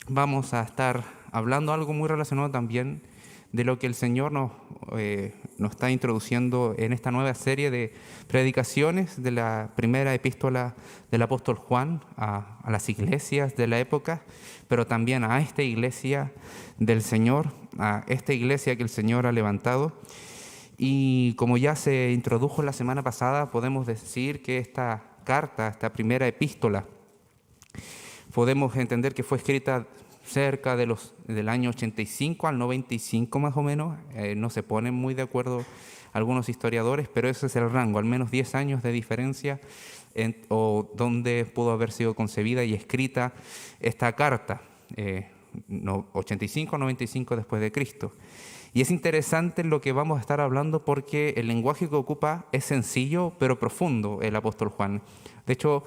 vamos a estar hablando algo muy relacionado también de lo que el Señor nos está introduciendo en esta nueva serie de predicaciones de la primera epístola del apóstol Juan a las iglesias de la época, pero también a esta iglesia del Señor, a esta iglesia que el Señor ha levantado. Y como ya se introdujo la semana pasada, podemos decir que esta carta, esta primera epístola, podemos entender que fue escrita cerca del año 85 al 95 más o menos. No se ponen muy de acuerdo algunos historiadores, pero ese es el rango, al menos 10 años de diferencia o donde pudo haber sido concebida y escrita esta carta, 85 o 95 después de Cristo. Y es interesante lo que vamos a estar hablando porque el lenguaje que ocupa es sencillo pero profundo, el apóstol Juan. De hecho,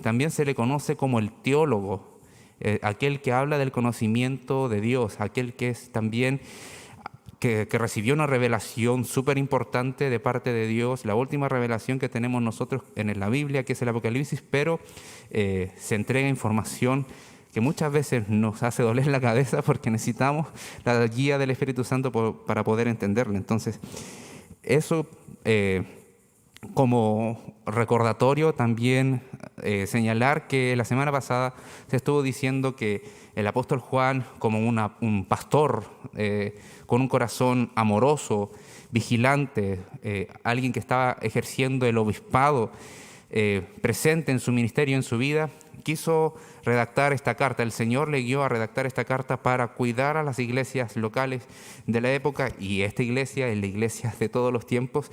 también se le conoce como el teólogo, aquel que habla del conocimiento de Dios, aquel que es también que recibió una revelación súper importante de parte de Dios, la última revelación que tenemos nosotros en la Biblia, que es el Apocalipsis, pero se entrega información que muchas veces nos hace doler la cabeza porque necesitamos la guía del Espíritu Santo para poder entenderla. Entonces, eso como recordatorio también señalar que la semana pasada se estuvo diciendo que el apóstol Juan, como un pastor con un corazón amoroso, vigilante, alguien que estaba ejerciendo el obispado presente en su ministerio, en su vida, quiso redactar esta carta. El Señor le guió a redactar esta carta para cuidar a las iglesias locales de la época, y esta iglesia es la iglesia de todos los tiempos.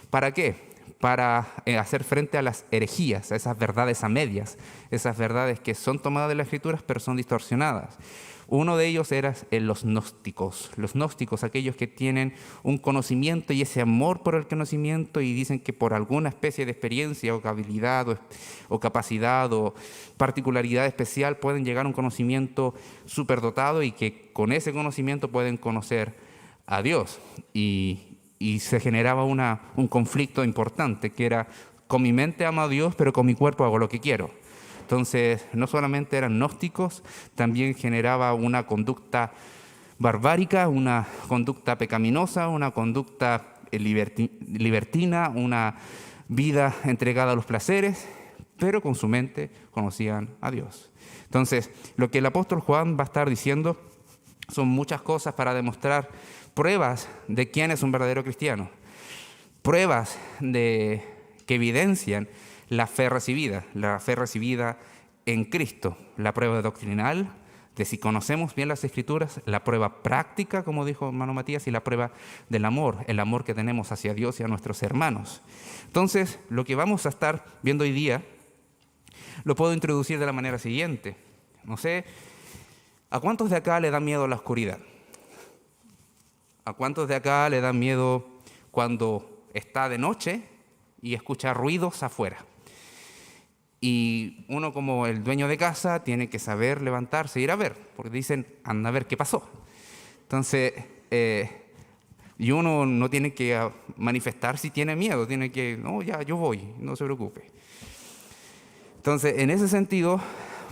¿Para qué? Para hacer frente a las herejías, a esas verdades a medias, esas verdades que son tomadas de las Escrituras pero son distorsionadas. Uno de ellos era los gnósticos, aquellos que tienen un conocimiento y ese amor por el conocimiento y dicen que por alguna especie de experiencia o habilidad o capacidad o particularidad especial pueden llegar a un conocimiento superdotado y que con ese conocimiento pueden conocer a Dios. Y se generaba un conflicto importante, que era: con mi mente amo a Dios, pero con mi cuerpo hago lo que quiero. Entonces, no solamente eran gnósticos, también generaba una conducta barbárica, una conducta pecaminosa, una conducta libertina, una vida entregada a los placeres, pero con su mente conocían a Dios. Entonces, lo que el apóstol Juan va a estar diciendo son muchas cosas para demostrar pruebas de quién es un verdadero cristiano, pruebas que evidencian la fe recibida en Cristo, la prueba doctrinal de si conocemos bien las Escrituras, la prueba práctica, como dijo hermano Matías, y la prueba del amor, el amor que tenemos hacia Dios y a nuestros hermanos. Entonces, lo que vamos a estar viendo hoy día lo puedo introducir de la manera siguiente. No sé, ¿a cuántos de acá le da miedo la oscuridad? ¿A cuántos de acá le da miedo cuando está de noche y escucha ruidos afuera? Y uno, como el dueño de casa, tiene que saber levantarse e ir a ver, porque dicen: anda a ver qué pasó. Entonces, y uno no tiene que manifestar si tiene miedo, tiene que: no, ya, yo voy, no se preocupe. Entonces, en ese sentido,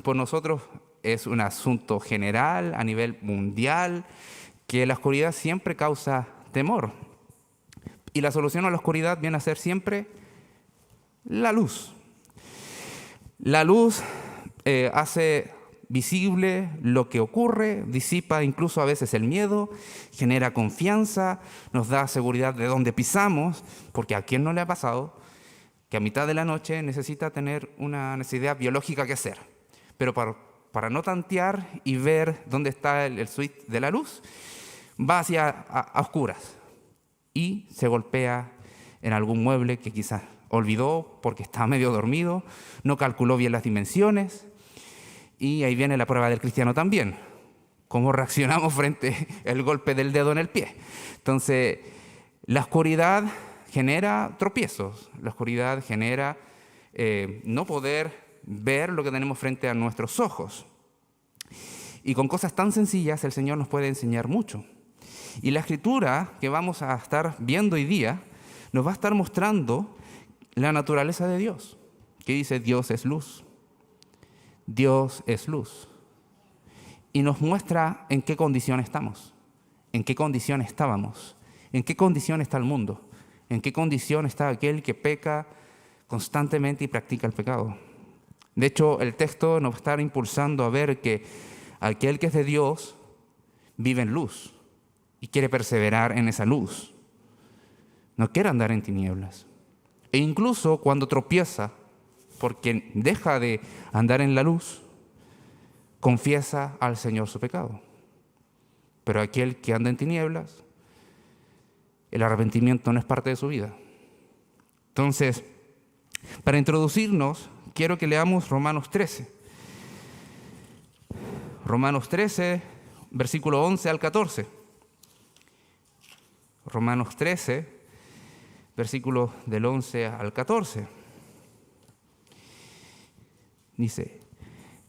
por nosotros es un asunto general, a nivel mundial, que la oscuridad siempre causa temor. Y la solución a la oscuridad viene a ser siempre la luz. La luz hace visible lo que ocurre, disipa incluso a veces el miedo, genera confianza, nos da seguridad de dónde pisamos, porque ¿a quién no le ha pasado que a mitad de la noche necesita tener una necesidad biológica que hacer? Pero para no tantear y ver dónde está el switch de la luz, va a oscuras y se golpea en algún mueble que quizás olvidó porque estaba medio dormido, no calculó bien las dimensiones, y ahí viene la prueba del cristiano también. ¿Cómo reaccionamos frente al golpe del dedo en el pie? Entonces, la oscuridad genera tropiezos, la oscuridad genera no poder ver lo que tenemos frente a nuestros ojos. Y con cosas tan sencillas el Señor nos puede enseñar mucho. Y la escritura que vamos a estar viendo hoy día nos va a estar mostrando la naturaleza de Dios, que dice: Dios es luz. Dios es luz. y nos muestra en qué condición estamos, en qué condición estábamos, en qué condición está el mundo, en qué condición está aquel que peca constantemente y practica el pecado. De hecho, el texto nos va a estar impulsando a ver que aquel que es de Dios vive en luz y quiere perseverar en esa luz. No quiere andar en tinieblas. E incluso cuando tropieza, porque deja de andar en la luz, confiesa al Señor su pecado. Pero aquel que anda en tinieblas, el arrepentimiento no es parte de su vida. Entonces, para introducirnos, quiero que leamos Romanos 13. Romanos 13, versículo 11 al 14. Romanos 13, versículos del 11 al 14. Dice,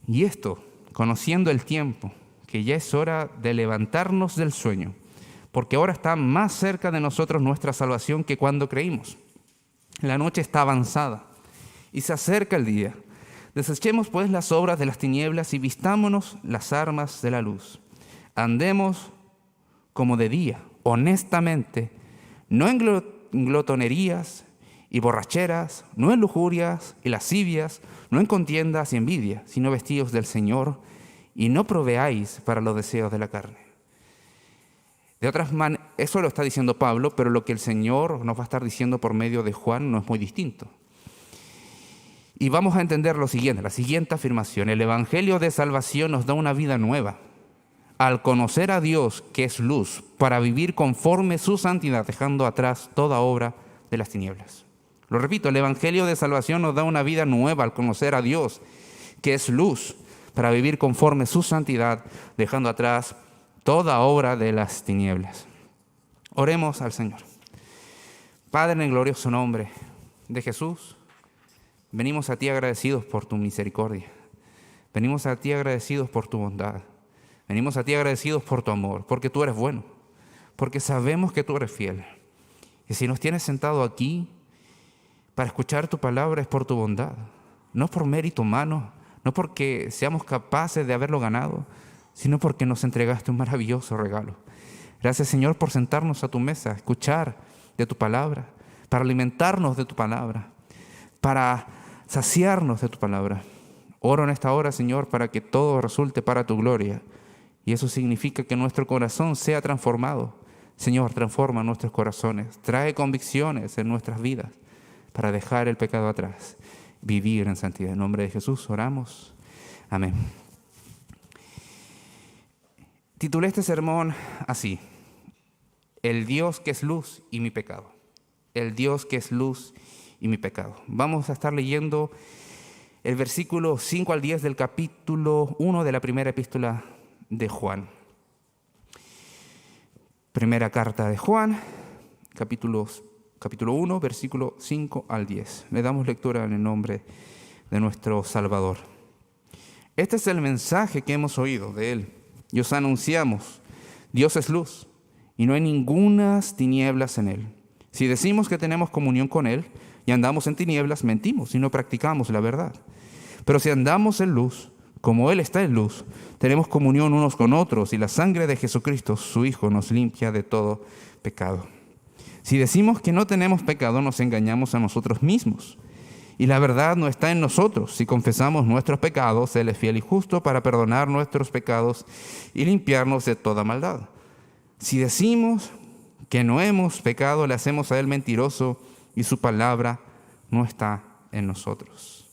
y esto, conociendo el tiempo, que ya es hora de levantarnos del sueño, porque ahora está más cerca de nosotros nuestra salvación que cuando creímos. La noche está avanzada y se acerca el día. Desechemos pues las obras de las tinieblas y vistámonos las armas de la luz. Andemos como de día, honestamente, no en glotonerías y borracheras, no en lujurias y lascivias, no en contiendas y envidia, sino vestidos del Señor y no proveáis para los deseos de la carne. De otras maneras, eso lo está diciendo Pablo, pero lo que el Señor nos va a estar diciendo por medio de Juan no es muy distinto. Y vamos a entender lo siguiente, la siguiente afirmación. El Evangelio de salvación nos da una vida nueva. Al conocer a Dios, que es luz, para vivir conforme su santidad, dejando atrás toda obra de las tinieblas. Lo repito, el Evangelio de salvación nos da una vida nueva al conocer a Dios, que es luz, para vivir conforme su santidad, dejando atrás toda obra de las tinieblas. Oremos al Señor. Padre, en el glorioso nombre de Jesús, venimos a ti agradecidos por tu misericordia. Venimos a ti agradecidos por tu bondad. Venimos a ti agradecidos por tu amor, porque tú eres bueno, porque sabemos que tú eres fiel. Y si nos tienes sentado aquí para escuchar tu palabra es por tu bondad, no por mérito humano, no porque seamos capaces de haberlo ganado, sino porque nos entregaste un maravilloso regalo. Gracias, Señor, por sentarnos a tu mesa, escuchar de tu palabra, para alimentarnos de tu palabra, para saciarnos de tu palabra. Oro en esta hora, Señor, para que todo resulte para tu gloria. Y eso significa que nuestro corazón sea transformado. Señor, transforma nuestros corazones, trae convicciones en nuestras vidas para dejar el pecado atrás, vivir en santidad. En nombre de Jesús oramos. Amén. Titulé este sermón así: El Dios que es luz y mi pecado. El Dios que es luz y mi pecado. Vamos a estar leyendo el versículo 5 al 10 del capítulo 1 de la primera epístola de Juan. Primera carta de Juan, capítulo 1, versículo 5 al 10. Le damos lectura en el nombre de nuestro Salvador. Este es el mensaje que hemos oído de Él y os anunciamos: Dios es luz y no hay ningunas tinieblas en Él. Si decimos que tenemos comunión con Él y andamos en tinieblas, mentimos y no practicamos la verdad. Pero si andamos en luz, como Él está en luz, tenemos comunión unos con otros y la sangre de Jesucristo, su Hijo, nos limpia de todo pecado. Si decimos que no tenemos pecado, nos engañamos a nosotros mismos y la verdad no está en nosotros. Si confesamos nuestros pecados, Él es fiel y justo para perdonar nuestros pecados y limpiarnos de toda maldad. Si decimos que no hemos pecado, le hacemos a Él mentiroso y su palabra no está en nosotros.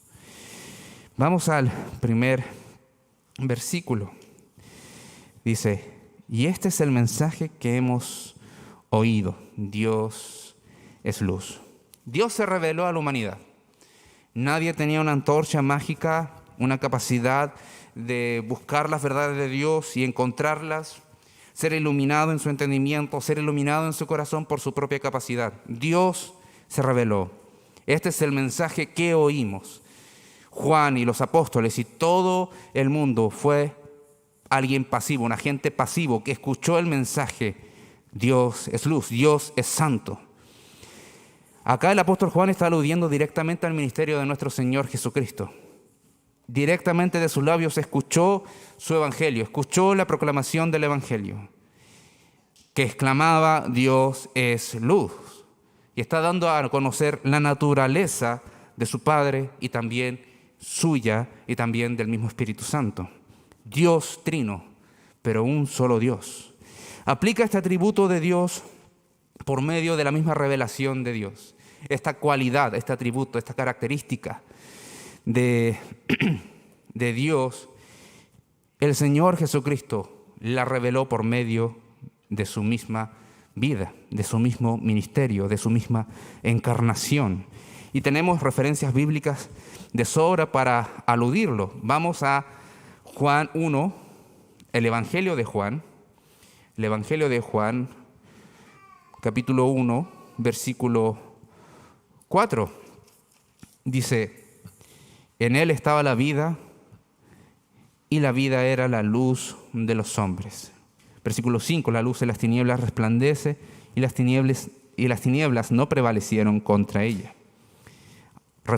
Vamos al primer versículo. Dice, y este es el mensaje que hemos oído: Dios es luz. Dios se reveló a la humanidad. Nadie tenía una antorcha mágica, una capacidad de buscar las verdades de Dios y encontrarlas, ser iluminado en su entendimiento, ser iluminado en su corazón por su propia capacidad. Dios se reveló. Este es el mensaje que oímos. Juan y los apóstoles y todo el mundo fue alguien pasivo, un agente pasivo que escuchó el mensaje: Dios es luz, Dios es santo. Acá el apóstol Juan está aludiendo directamente al ministerio de nuestro Señor Jesucristo. directamente de sus labios escuchó su evangelio, escuchó la proclamación del evangelio, que exclamaba: Dios es luz. Y está dando a conocer la naturaleza de su Padre y también suya y también del mismo Espíritu Santo. Dios trino, pero un solo Dios. Aplica este atributo de Dios por medio de la misma revelación de Dios. Esta cualidad, este atributo, esta característica de Dios, el Señor Jesucristo la reveló por medio de su misma vida, de su mismo ministerio, de su misma encarnación. Y tenemos referencias bíblicas de sobra para aludirlo. Vamos a Juan 1, el Evangelio de Juan, capítulo 1, versículo 4. Dice: en él estaba la vida, y la vida era la luz de los hombres. Versículo 5, la luz de las tinieblas resplandece, y las tinieblas no prevalecieron contra ella.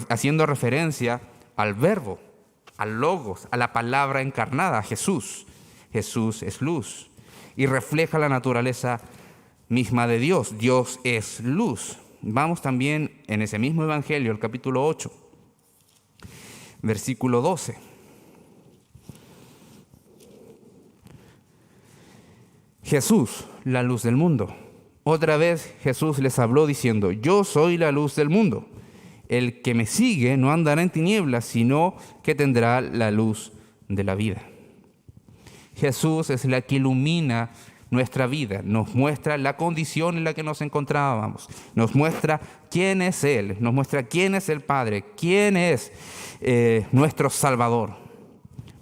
Haciendo referencia al verbo, al logos, a la palabra encarnada, a Jesús. Jesús es luz y refleja la naturaleza misma de Dios. Dios es luz. Vamos también en ese mismo Evangelio, el capítulo 8, versículo 12. Jesús, la luz del mundo. Otra vez Jesús les habló diciendo: yo soy la luz del mundo. El que me sigue no andará en tinieblas, sino que tendrá la luz de la vida. Jesús es la que ilumina nuestra vida, nos muestra la condición en la que nos encontrábamos, nos muestra quién es Él, nos muestra quién es el Padre, quién es nuestro Salvador,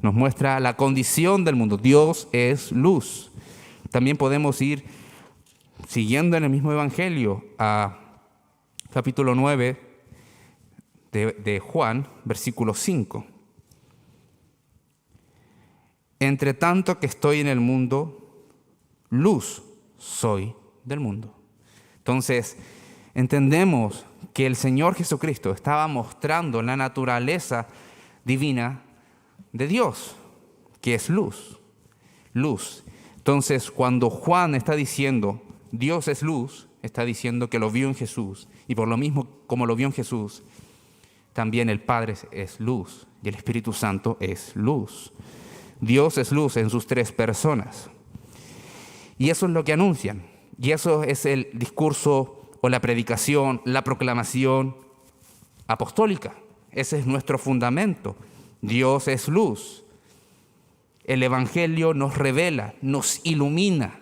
nos muestra la condición del mundo. Dios es luz. También podemos ir siguiendo en el mismo Evangelio a capítulo 9 de Juan, versículo 5. Entre tanto que estoy en el mundo, luz soy del mundo. Entonces, entendemos que el Señor Jesucristo estaba mostrando la naturaleza divina de Dios, que es luz. Luz. Entonces, cuando Juan está diciendo Dios es luz, está diciendo que lo vio en Jesús. Y por lo mismo, como lo vio en Jesús, también el Padre es luz y el Espíritu Santo es luz. Dios es luz en sus tres personas. Y eso es lo que anuncian. Y eso es el discurso o la predicación, la proclamación apostólica. Ese es nuestro fundamento. Dios es luz. El Evangelio nos revela, nos ilumina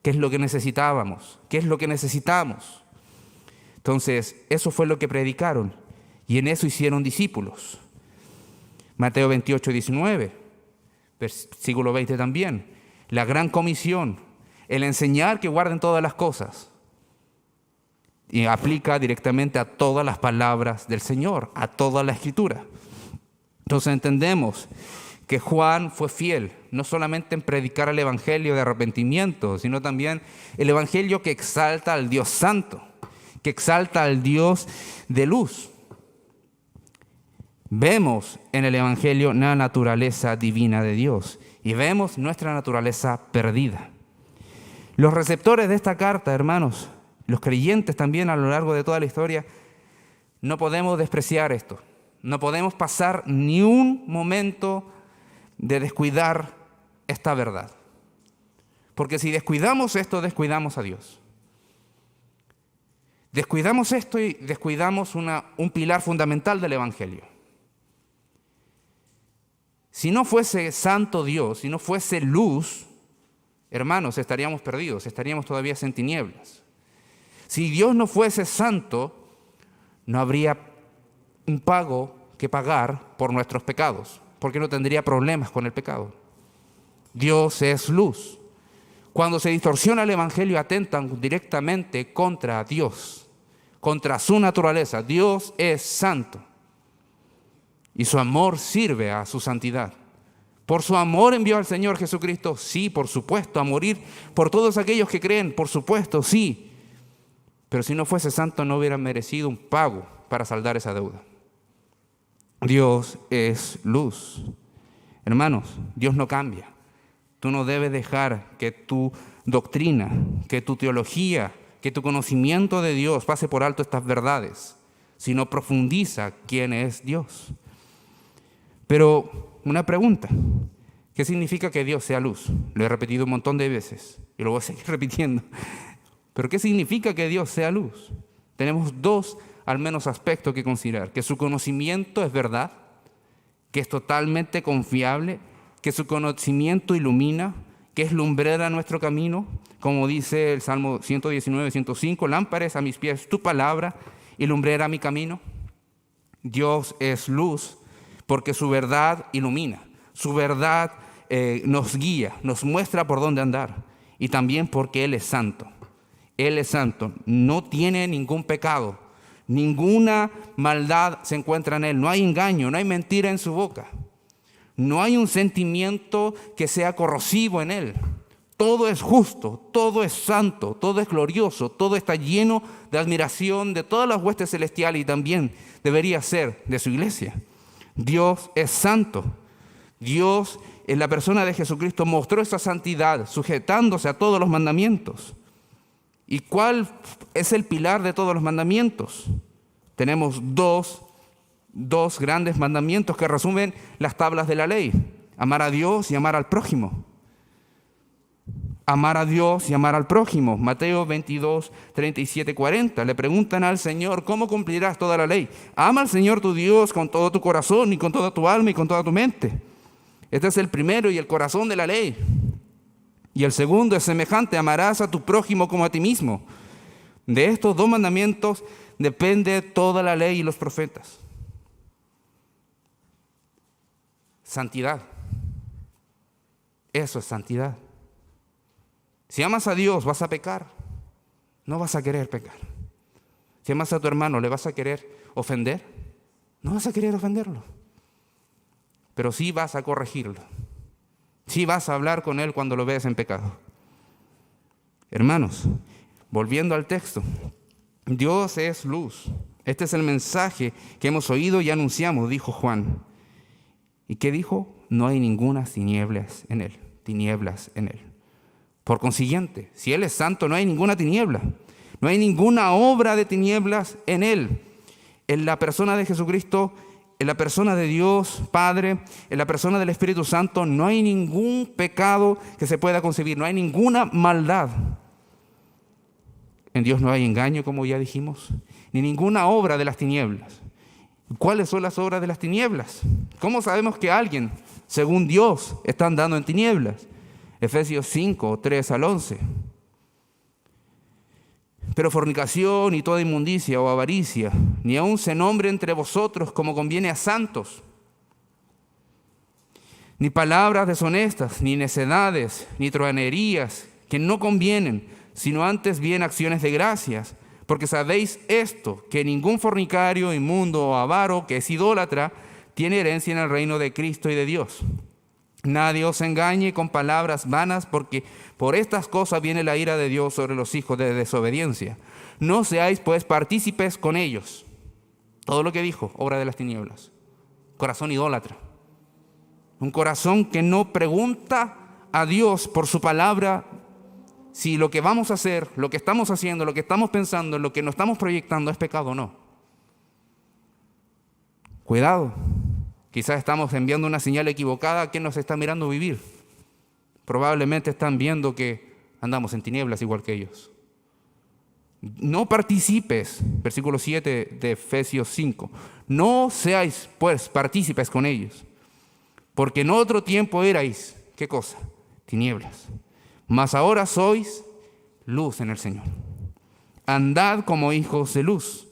qué es lo que necesitábamos, qué es lo que necesitamos. Entonces, eso fue lo que predicaron y en eso hicieron discípulos. Mateo 28, 19, versículo 20 también. La gran comisión, el enseñar que guarden todas las cosas. Y aplica directamente a todas las palabras del Señor, a toda la Escritura. Entonces entendemos que Juan fue fiel, no solamente en predicar el Evangelio de arrepentimiento, sino también el Evangelio que exalta al Dios santo, que exalta al Dios de luz. Vemos en el Evangelio la naturaleza divina de Dios y vemos nuestra naturaleza perdida. Los receptores de esta carta, hermanos, los creyentes también a lo largo de toda la historia, no podemos despreciar esto. No podemos pasar ni un momento de descuidar esta verdad. Porque si descuidamos esto, descuidamos a Dios. Descuidamos esto y descuidamos un pilar fundamental del Evangelio. Si no fuese santo Dios, si no fuese luz, hermanos, estaríamos perdidos, estaríamos todavía en tinieblas. Si Dios no fuese santo, no habría un pago que pagar por nuestros pecados, porque no tendría problemas con el pecado. Dios es luz. Cuando se distorsiona el Evangelio, atentan directamente contra Dios, contra su naturaleza. Dios es santo y su amor sirve a su santidad. Por su amor envió al Señor Jesucristo, sí, por supuesto, a morir por todos aquellos que creen, por supuesto, sí. Pero si no fuese santo, no hubiera merecido un pago para saldar esa deuda. Dios es luz. Hermanos, Dios no cambia. Tú no debes dejar que tu doctrina, que tu teología, que tu conocimiento de Dios pase por alto estas verdades, sino profundiza quién es Dios. Pero una pregunta, ¿qué significa que Dios sea luz? Lo he repetido un montón de veces y lo voy a seguir repitiendo. ¿Pero qué significa que Dios sea luz? Tenemos dos, al menos, aspectos que considerar: que su conocimiento es verdad, que es totalmente confiable, que su conocimiento ilumina, que es lumbrera nuestro camino, como dice el Salmo 119, 105, lámpara es a mis pies tu palabra y lumbrera mi camino. Dios es luz porque su verdad ilumina, su verdad nos guía, nos muestra por dónde andar, y también porque Él es santo. Él es santo, no tiene ningún pecado, ninguna maldad se encuentra en Él, no hay engaño, no hay mentira en su boca, no hay un sentimiento que sea corrosivo en Él. Todo es justo, todo es santo, todo es glorioso, todo está lleno de admiración de todas las huestes celestiales y también debería ser de su iglesia. Dios es santo. Dios, en la persona de Jesucristo, mostró esa santidad sujetándose a todos los mandamientos. ¿Y cuál es el pilar de todos los mandamientos? Tenemos dos grandes mandamientos que resumen las tablas de la ley: amar a Dios y amar al prójimo. Amar a Dios y amar al prójimo. Mateo 22, 37, 40. Le preguntan al Señor: ¿cómo cumplirás toda la ley? Ama al Señor tu Dios con todo tu corazón y con toda tu alma y con toda tu mente. Este es el primero y el corazón de la ley. Y el segundo es semejante: amarás a tu prójimo como a ti mismo. De estos dos mandamientos depende toda la ley y los profetas. Santidad. Eso es santidad. Si amas a Dios, vas a pecar. No vas a querer pecar. Si amas a tu hermano, ¿le vas a querer ofender? No vas a querer ofenderlo. Pero sí vas a corregirlo. Sí vas a hablar con él cuando lo veas en pecado. Hermanos, volviendo al texto, Dios es luz. Este es el mensaje que hemos oído y anunciamos, dijo Juan. ¿Y qué dijo? No hay ninguna tinieblas en él. Tinieblas en él. Por consiguiente, si Él es santo, no hay ninguna tiniebla. No hay ninguna obra de tinieblas en Él. En la persona de Jesucristo, en la persona de Dios Padre, en la persona del Espíritu Santo, no hay ningún pecado que se pueda concebir. No hay ninguna maldad. En Dios no hay engaño, como ya dijimos, ni ninguna obra de las tinieblas. ¿Cuáles son las obras de las tinieblas? ¿Cómo sabemos que alguien, según Dios, está andando en tinieblas? Efesios 5, 3 al 11. Pero fornicación y toda inmundicia o avaricia, ni aun se nombre entre vosotros como conviene a santos, ni palabras deshonestas, ni necedades, ni truhanerías, que no convienen, sino antes bien acciones de gracias. Porque sabéis esto, que ningún fornicario, inmundo o avaro, que es idólatra, tiene herencia en el reino de Cristo y de Dios. Nadie os engañe con palabras vanas, porque por estas cosas viene la ira de Dios sobre los hijos de desobediencia. No seáis pues partícipes con ellos. Todo lo que dijo, obra de las tinieblas. Corazón idólatra. Un corazón que no pregunta a Dios por su palabra si lo que vamos a hacer, lo que estamos haciendo, lo que estamos pensando, lo que nos estamos proyectando es pecado o no. Cuidado. Quizás estamos enviando una señal equivocada a quien nos está mirando vivir. Probablemente están viendo que andamos en tinieblas igual que ellos. No participes, versículo 7 de Efesios 5. No seáis, pues, partícipes con ellos. Porque en otro tiempo erais, ¿qué cosa? Tinieblas. Mas ahora sois luz en el Señor. Andad como hijos de luz.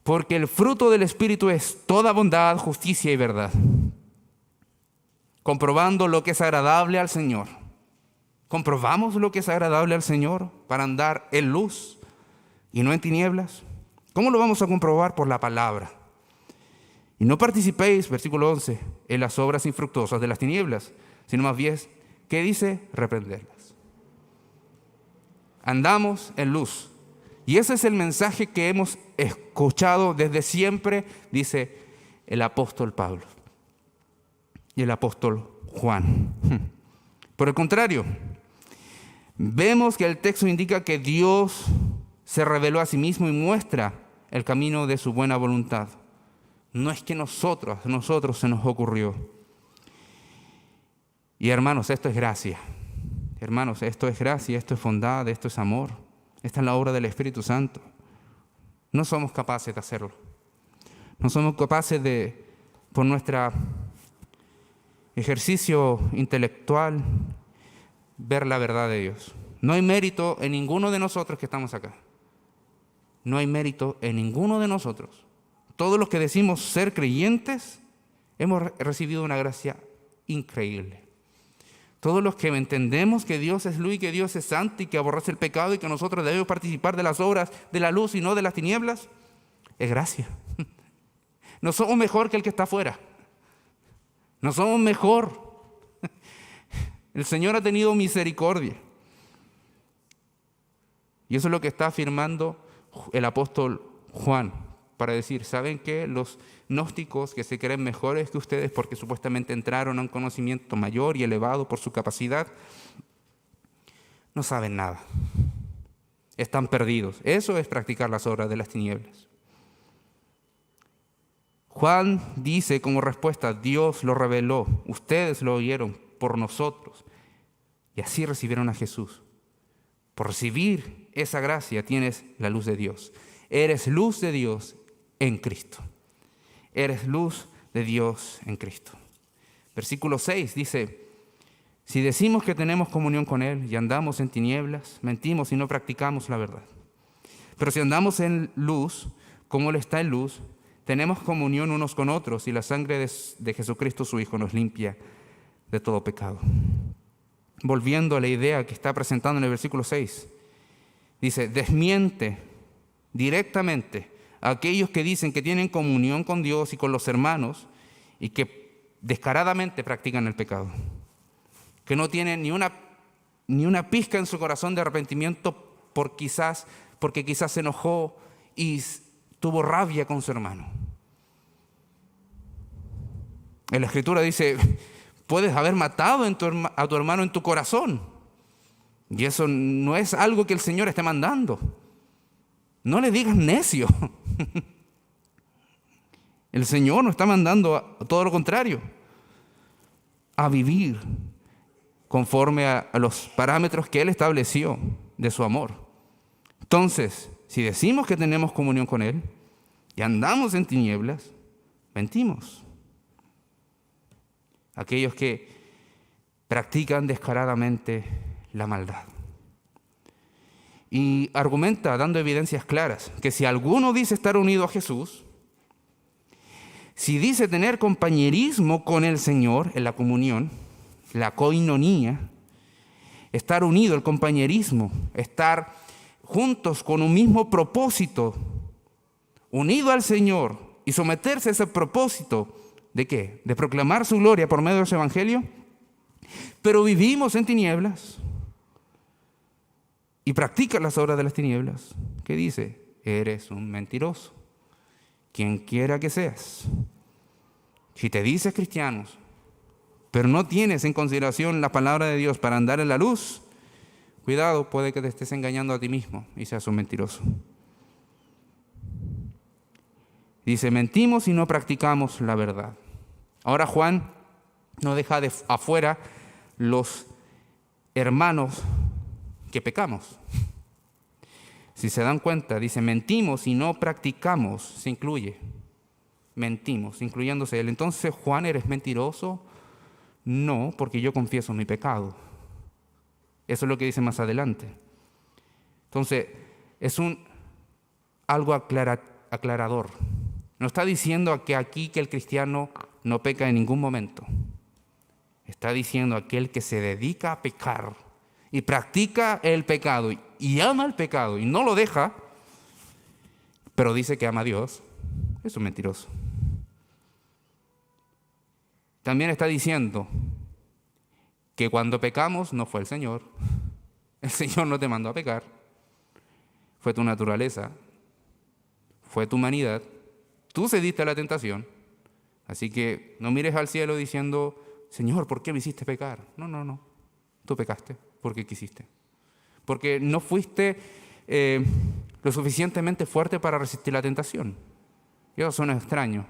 Porque el fruto del Espíritu es toda bondad, justicia y verdad. Comprobando lo que es agradable al Señor. ¿Comprobamos lo que es agradable al Señor para andar en luz y no en tinieblas? ¿Cómo lo vamos a comprobar? Por la palabra. Y no participéis, versículo 11, en las obras infructuosas de las tinieblas, sino más bien, ¿qué dice? Reprenderlas. Andamos en luz. Y ese es el mensaje que hemos escuchado desde siempre. Dice, el apóstol Pablo y el apóstol Juan. Por el contrario, vemos que el texto indica que Dios se reveló a sí mismo y muestra el camino de su buena voluntad. No es que a nosotros se nos ocurrió. Y hermanos, esto es gracia. Hermanos, esto es gracia, esto es bondad, esto es amor. Esta es la obra del Espíritu Santo. No somos capaces de hacerlo. No somos capaces de, por nuestro ejercicio intelectual, ver la verdad de Dios. No hay mérito en ninguno de nosotros que estamos acá. No hay mérito en ninguno de nosotros. Todos los que decimos ser creyentes hemos recibido una gracia increíble. Todos los que entendemos que Dios es luz y que Dios es santo y que aborrece el pecado y que nosotros debemos participar de las obras de la luz y no de las tinieblas, es gracia. No somos mejor que el que está afuera. No somos mejor. El Señor ha tenido misericordia. Y eso es lo que está afirmando el apóstol Juan para decir, ¿saben qué? Los gnósticos que se creen mejores que ustedes porque supuestamente entraron a un conocimiento mayor y elevado por su capacidad, no saben nada. Están perdidos. Eso es practicar las obras de las tinieblas. Juan dice como respuesta, Dios lo reveló, ustedes lo oyeron por nosotros y así recibieron a Jesús. Por recibir esa gracia tienes la luz de Dios. Eres luz de Dios en Cristo. Eres luz de Dios en Cristo. Versículo 6 dice, si decimos que tenemos comunión con Él y andamos en tinieblas, mentimos y no practicamos la verdad. Pero si andamos en luz, como Él está en luz, tenemos comunión unos con otros y la sangre de Jesucristo su Hijo nos limpia de todo pecado. Volviendo a la idea que está presentando en el versículo 6, dice, desmiente directamente a aquellos que dicen que tienen comunión con Dios y con los hermanos y que descaradamente practican el pecado, que no tienen ni una pizca en su corazón de arrepentimiento porque quizás se enojó y tuvo rabia con su hermano. En la Escritura dice, puedes haber matado a tu hermano en tu corazón. Y eso no es algo que el Señor esté mandando. No le digas necio. El Señor nos está mandando a todo lo contrario, a vivir conforme a los parámetros que Él estableció de su amor. Entonces, si decimos que tenemos comunión con Él y andamos en tinieblas, mentimos. Aquellos que practican descaradamente la maldad. Y argumenta, dando evidencias claras, que si alguno dice estar unido a Jesús, si dice tener compañerismo con el Señor en la comunión, la koinonía, estar unido, el compañerismo, estar juntos con un mismo propósito, unido al Señor y someterse a ese propósito, ¿de qué? De proclamar su gloria por medio de su evangelio, pero vivimos en tinieblas y practicas las obras de las tinieblas. ¿Qué dice? Eres un mentiroso, quien quiera que seas. Si te dices cristiano, pero no tienes en consideración la palabra de Dios para andar en la luz, cuidado, puede que te estés engañando a ti mismo y seas un mentiroso. Dice, mentimos y no practicamos la verdad. Ahora Juan no deja de afuera los hermanos que pecamos. Si se dan cuenta, dice, mentimos y no practicamos, se incluye. Mentimos, incluyéndose él. Entonces, Juan, ¿eres mentiroso? No, porque yo confieso mi pecado. Eso es lo que dice más adelante. Entonces, es algo aclarador. No está diciendo que aquí que el cristiano no peca en ningún momento. Está diciendo aquel que se dedica a pecar y practica el pecado y ama el pecado y no lo deja, pero dice que ama a Dios, es un mentiroso. También está diciendo que cuando pecamos no fue el Señor. El Señor no te mandó a pecar. Fue tu naturaleza, fue tu humanidad. Tú cediste a la tentación, Así que no mires al cielo diciendo, Señor, ¿por qué me hiciste pecar? No. Tú pecaste porque quisiste. Porque no fuiste lo suficientemente fuerte para resistir la tentación. Y eso suena extraño,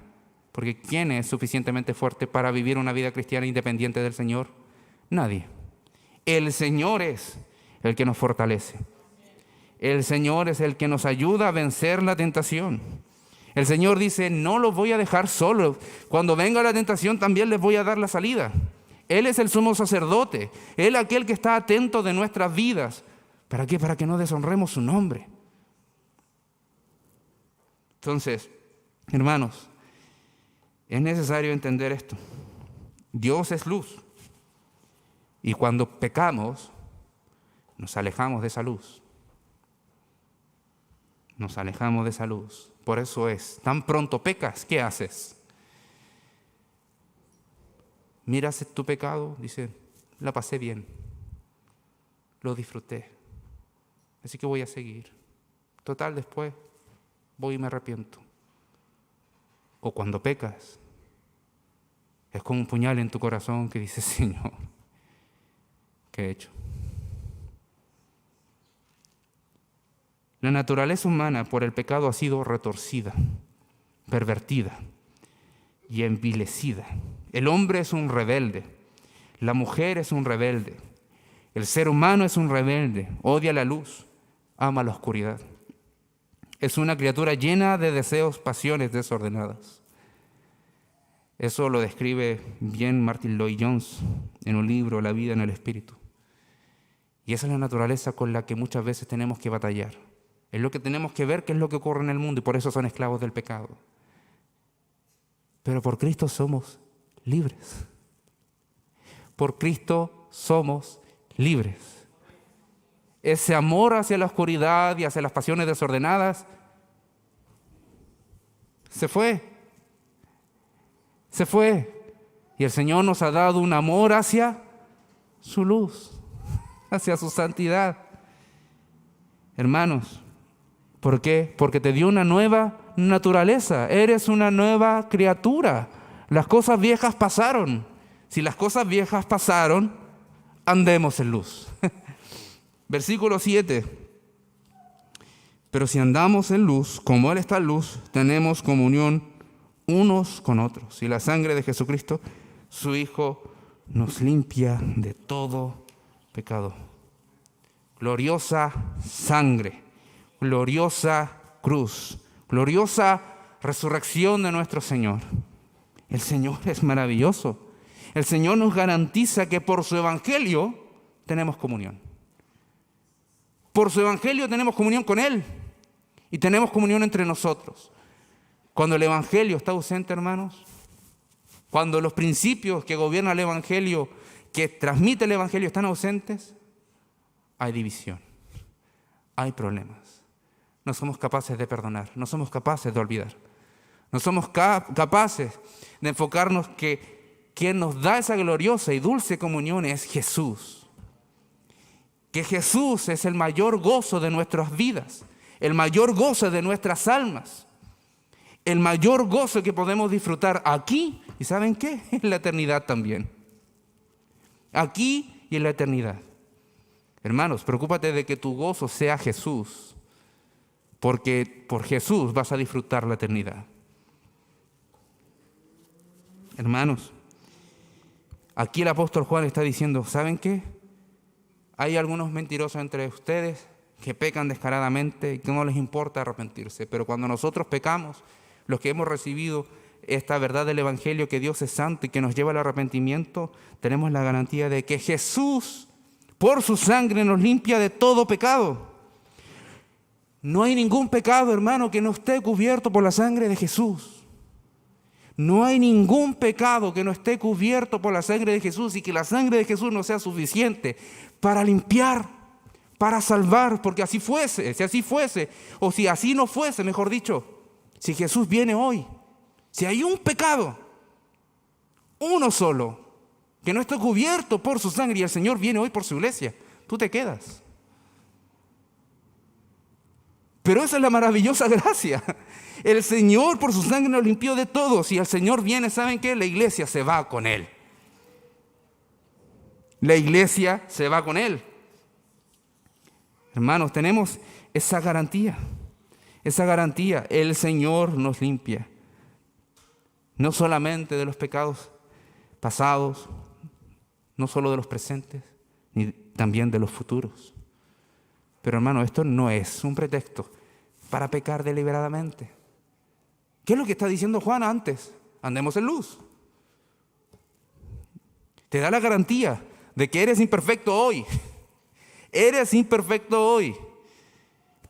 porque ¿quién es suficientemente fuerte para vivir una vida cristiana independiente del Señor? Nadie. El Señor es el que nos fortalece. El Señor es el que nos ayuda a vencer la tentación. El Señor dice, no los voy a dejar solos. Cuando venga la tentación también les voy a dar la salida. Él es el sumo sacerdote. Él es aquel que está atento de nuestras vidas. ¿Para qué? Para que no deshonremos su nombre. Entonces, hermanos, es necesario entender esto. Dios es luz. Y cuando pecamos, nos alejamos de esa luz. Nos alejamos de esa luz. Por eso es, tan pronto pecas, ¿qué haces? Miras tu pecado, dice, la pasé bien, lo disfruté, así que voy a seguir. Total, después voy y me arrepiento. O cuando pecas, es como un puñal en tu corazón que dice, Señor, ¿qué he hecho? La naturaleza humana por el pecado ha sido retorcida, pervertida y envilecida. El hombre es un rebelde, la mujer es un rebelde, el ser humano es un rebelde, odia la luz, ama la oscuridad. Es una criatura llena de deseos, pasiones desordenadas. Eso lo describe bien Martin Lloyd-Jones en un libro, La vida en el espíritu. Y esa es la naturaleza con la que muchas veces tenemos que batallar. Es lo que tenemos que ver qué es lo que ocurre en el mundo y por eso son esclavos del pecado. Pero por Cristo somos libres. Por Cristo somos libres. Ese amor hacia la oscuridad y hacia las pasiones desordenadas se fue. Se fue. Y el Señor nos ha dado un amor hacia su luz, hacia su santidad. Hermanos, ¿por qué? Porque te dio una nueva naturaleza. Eres una nueva criatura. Las cosas viejas pasaron. Si las cosas viejas pasaron, andemos en luz. Versículo 7. Pero si andamos en luz, como Él está en luz, tenemos comunión unos con otros. Y la sangre de Jesucristo, su Hijo, nos limpia de todo pecado. Gloriosa sangre. Gloriosa cruz, gloriosa resurrección de nuestro Señor. El Señor es maravilloso. El Señor nos garantiza que por su evangelio tenemos comunión. Por su evangelio tenemos comunión con Él y tenemos comunión entre nosotros. Cuando el evangelio está ausente, hermanos, cuando los principios que gobiernan el evangelio, que transmite el evangelio, están ausentes, hay división, hay problemas. No somos capaces de perdonar, no somos capaces de olvidar. No somos capaces de enfocarnos que quien nos da esa gloriosa y dulce comunión es Jesús. Que Jesús es el mayor gozo de nuestras vidas, el mayor gozo de nuestras almas, el mayor gozo que podemos disfrutar aquí, ¿y saben qué? En la eternidad también. Aquí y en la eternidad. Hermanos, preocúpate de que tu gozo sea Jesús, porque por Jesús vas a disfrutar la eternidad. Hermanos, aquí el apóstol Juan está diciendo, ¿saben qué? Hay algunos mentirosos entre ustedes que pecan descaradamente y que no les importa arrepentirse, pero cuando nosotros pecamos, los que hemos recibido esta verdad del evangelio, que Dios es santo y que nos lleva al arrepentimiento, tenemos la garantía de que Jesús, por su sangre, nos limpia de todo pecado. No hay ningún pecado, hermano, que no esté cubierto por la sangre de Jesús. No hay ningún pecado que no esté cubierto por la sangre de Jesús y que la sangre de Jesús no sea suficiente para limpiar, para salvar, porque así fuese, si así fuese, o si así no fuese, mejor dicho, si Jesús viene hoy, si hay un pecado, uno solo, que no esté cubierto por su sangre y el Señor viene hoy por su iglesia, tú te quedas. Pero esa es la maravillosa gracia. El Señor por su sangre nos limpió de todo. Si el Señor viene, ¿saben qué? La iglesia se va con Él. La iglesia se va con Él. Hermanos, tenemos esa garantía. Esa garantía, el Señor nos limpia. No solamente de los pecados pasados, no solo de los presentes, ni también de los futuros. Pero hermano, esto no es un pretexto para pecar deliberadamente. ¿Qué es lo que está diciendo Juan antes? Andemos en luz. Te da la garantía de que eres imperfecto hoy. Eres imperfecto hoy.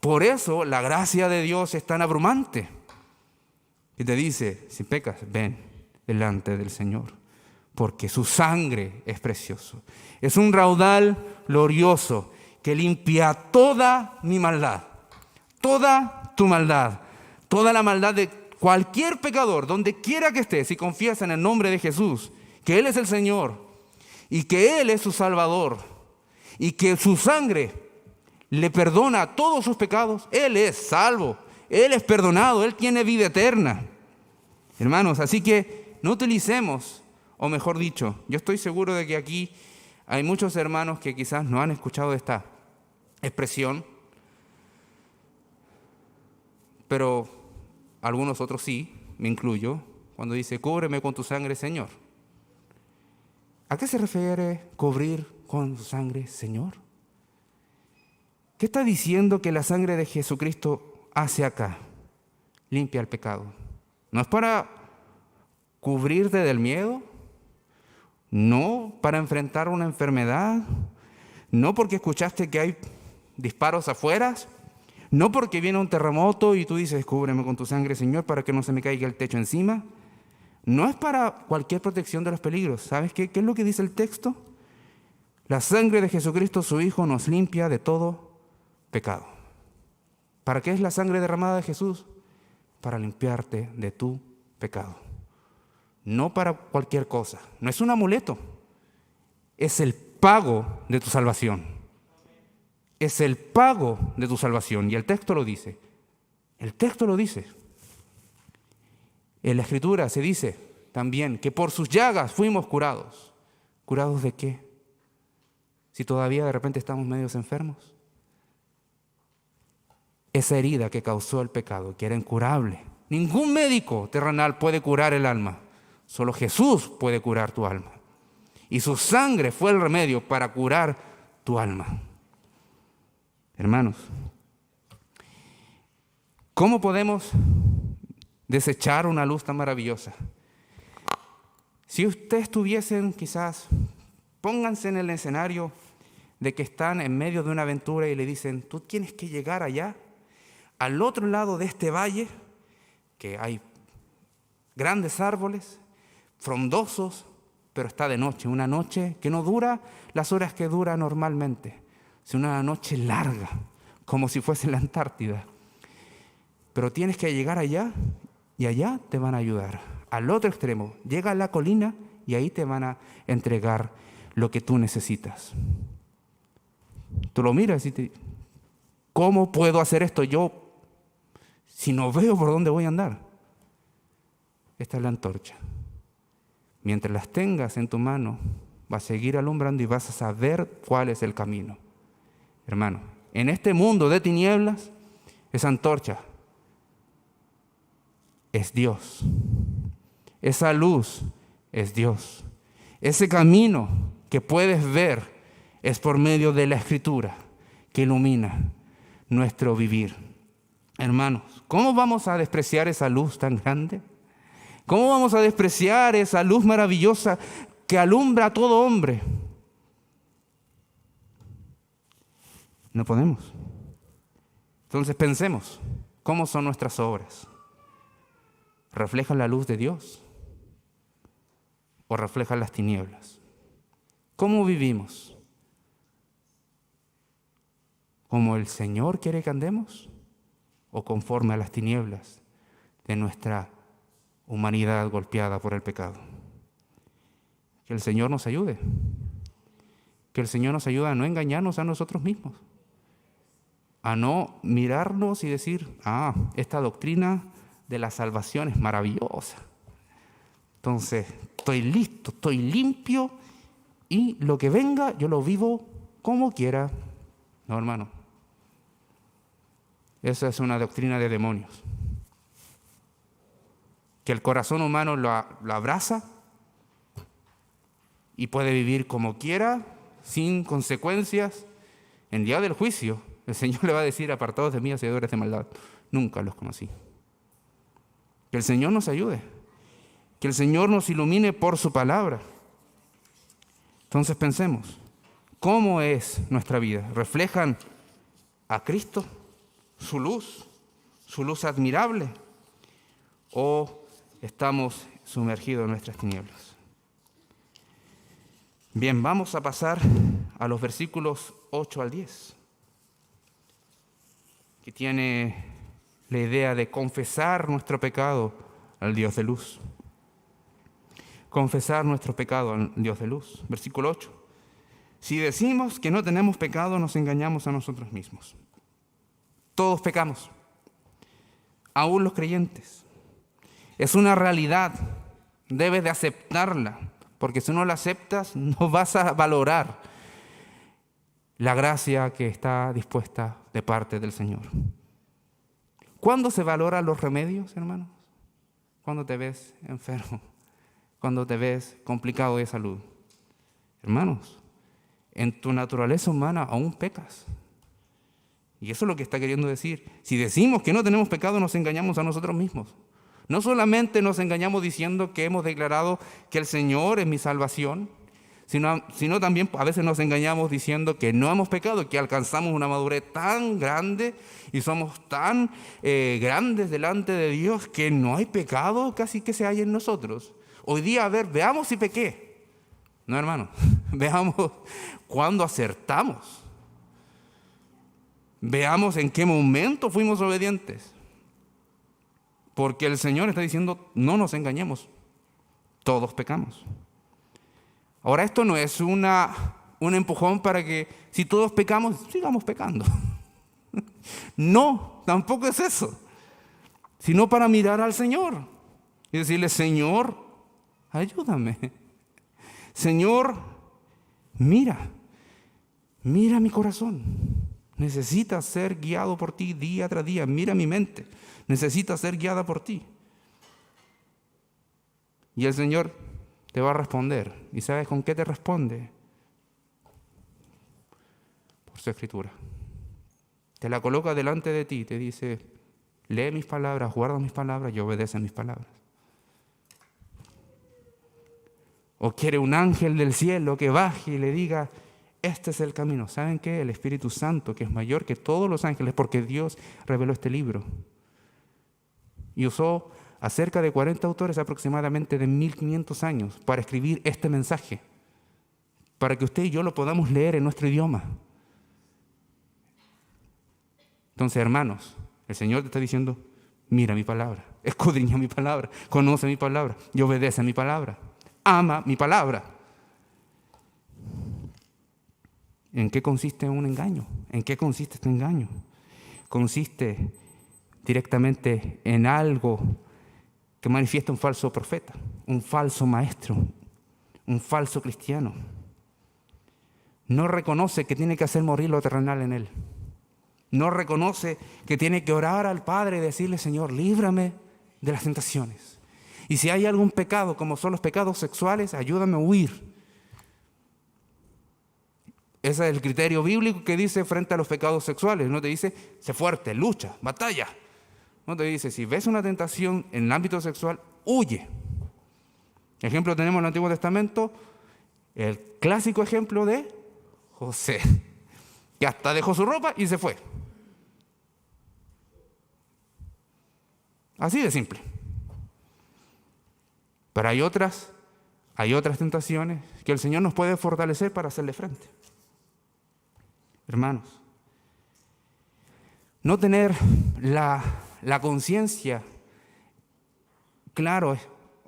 Por eso la gracia de Dios es tan abrumante. Y te dice, si pecas, ven delante del Señor, porque su sangre es precioso. Es un raudal glorioso que limpia toda mi maldad, toda tu maldad, toda la maldad de cualquier pecador, donde quiera que esté, si confiesa en el nombre de Jesús, que Él es el Señor y que Él es su Salvador y que su sangre le perdona todos sus pecados, Él es salvo, Él es perdonado, Él tiene vida eterna. Hermanos, así que no utilicemos, o mejor dicho, yo estoy seguro de que aquí hay muchos hermanos que quizás no han escuchado esta expresión, pero algunos otros sí, me incluyo, cuando dice, cúbreme con tu sangre, Señor. ¿A qué se refiere cubrir con su sangre, Señor? ¿Qué está diciendo que la sangre de Jesucristo hace acá? Limpia el pecado. No es para cubrirte del miedo, no para enfrentar una enfermedad, no porque escuchaste que hay disparos afuera, no porque viene un terremoto y tú dices, cúbreme con tu sangre, Señor, para que no se me caiga el techo encima. No es para cualquier protección de los peligros. ¿Sabes qué es lo que dice el texto? La sangre de Jesucristo, su Hijo, nos limpia de todo pecado. ¿Para qué es la sangre derramada de Jesús? Para limpiarte de tu pecado. No para cualquier cosa. No es un amuleto. Es el pago de tu salvación. Es el pago de tu salvación. Y el texto lo dice. El texto lo dice. En la Escritura se dice también que por sus llagas fuimos curados. ¿Curados de qué? Si todavía de repente estamos medios enfermos. Esa herida que causó el pecado, que era incurable. Ningún médico terrenal puede curar el alma. Solo Jesús puede curar tu alma. Y su sangre fue el remedio para curar tu alma. Hermanos, ¿cómo podemos desechar una luz tan maravillosa? Si ustedes tuviesen, quizás, pónganse en el escenario de que están en medio de una aventura y le dicen, tú tienes que llegar allá, al otro lado de este valle, que hay grandes árboles, frondosos, pero está de noche, una noche que no dura las horas que dura normalmente, sino una noche larga, como si fuese la Antártida. Pero tienes que llegar allá y allá te van a ayudar. Al otro extremo, llega a la colina y ahí te van a entregar lo que tú necesitas. Tú lo miras y te... ¿Cómo puedo hacer esto yo si no veo por dónde voy a andar? Esta es la antorcha. Mientras las tengas en tu mano, vas a seguir alumbrando y vas a saber cuál es el camino. Hermano, en este mundo de tinieblas, esa antorcha es Dios. Esa luz es Dios. Ese camino que puedes ver es por medio de la Escritura que ilumina nuestro vivir. Hermanos, ¿cómo vamos a despreciar esa luz tan grande? ¿Cómo vamos a despreciar esa luz maravillosa que alumbra a todo hombre? No podemos. Entonces pensemos, ¿cómo son nuestras obras? ¿Reflejan la luz de Dios o reflejan las tinieblas? ¿Cómo vivimos? ¿Como el Señor quiere que andemos o conforme a las tinieblas de nuestra humanidad golpeada por el pecado? Que el Señor nos ayude. Que el Señor nos ayude a no engañarnos a nosotros mismos. A no mirarnos y decir, esta doctrina de la salvación es maravillosa. Entonces, estoy listo, estoy limpio y lo que venga yo lo vivo como quiera. No, hermano. Esa es una doctrina de demonios. Que el corazón humano lo abraza y puede vivir como quiera, sin consecuencias. En día del juicio, el Señor le va a decir: apartados de mí, hacedores de maldad. Nunca los conocí. Que el Señor nos ayude. Que el Señor nos ilumine por su palabra. Entonces pensemos, ¿cómo es nuestra vida? ¿Reflejan a Cristo, su luz admirable? ¿O estamos sumergidos en nuestras tinieblas? Bien, vamos a pasar a los versículos 8 al 10, que tiene la idea de confesar nuestro pecado al Dios de luz. Confesar nuestro pecado al Dios de luz. Versículo 8. Si decimos que no tenemos pecado, nos engañamos a nosotros mismos. Todos pecamos, aún los creyentes. Es una realidad, debes de aceptarla, porque si no la aceptas, no vas a valorar la gracia que está dispuesta de parte del Señor. ¿Cuándo se valoran los remedios, hermanos? Cuando te ves enfermo, cuando te ves complicado de salud. Hermanos, en tu naturaleza humana aún pecas. Y eso es lo que está queriendo decir. Si decimos que no tenemos pecado, nos engañamos a nosotros mismos. No solamente nos engañamos diciendo que hemos declarado que el Señor es mi salvación, sino también a veces nos engañamos diciendo que no hemos pecado, que alcanzamos una madurez tan grande y somos tan grandes delante de Dios que no hay pecado casi que se haya en nosotros. Hoy día, veamos si pequé. No, hermano, veamos cuándo acertamos. Veamos en qué momento fuimos obedientes. Porque el Señor está diciendo, no nos engañemos, todos pecamos. Ahora, esto no es un empujón para que si todos pecamos, sigamos pecando. No, tampoco es eso. Sino para mirar al Señor y decirle: Señor, ayúdame. Señor, mira mi corazón. Necesita ser guiado por ti día tras día. Mira mi mente. Necesita ser guiada por ti. Y el Señor te va a responder. ¿Y sabes con qué te responde? Por su Escritura. Te la coloca delante de ti. Te dice: lee mis palabras, guarda mis palabras y obedece a mis palabras. O quiere un ángel del cielo que baje y le diga: este es el camino. ¿Saben qué? El Espíritu Santo, que es mayor que todos los ángeles, porque Dios reveló este libro. Y usó a cerca de 40 autores aproximadamente de 1500 años para escribir este mensaje, para que usted y yo lo podamos leer en nuestro idioma. Entonces, hermanos, el Señor te está diciendo: mira mi palabra, escudriña mi palabra, conoce mi palabra y obedece a mi palabra. Ama mi palabra. ¿En qué consiste un engaño? ¿En qué consiste este engaño? Consiste directamente en algo que manifiesta un falso profeta, un falso maestro, un falso cristiano. No reconoce que tiene que hacer morir lo terrenal en él. No reconoce que tiene que orar al Padre y decirle: Señor, líbrame de las tentaciones. Y si hay algún pecado, como son los pecados sexuales, ayúdame a huir. Ese es el criterio bíblico que dice frente a los pecados sexuales. No te dice: sé fuerte, lucha, batalla. No te dice: si ves una tentación en el ámbito sexual, huye. Ejemplo tenemos en el Antiguo Testamento, el clásico ejemplo de José, que hasta dejó su ropa y se fue. Así de simple. Pero hay otras tentaciones que el Señor nos puede fortalecer para hacerle frente. Hermanos, no tener la conciencia, claro,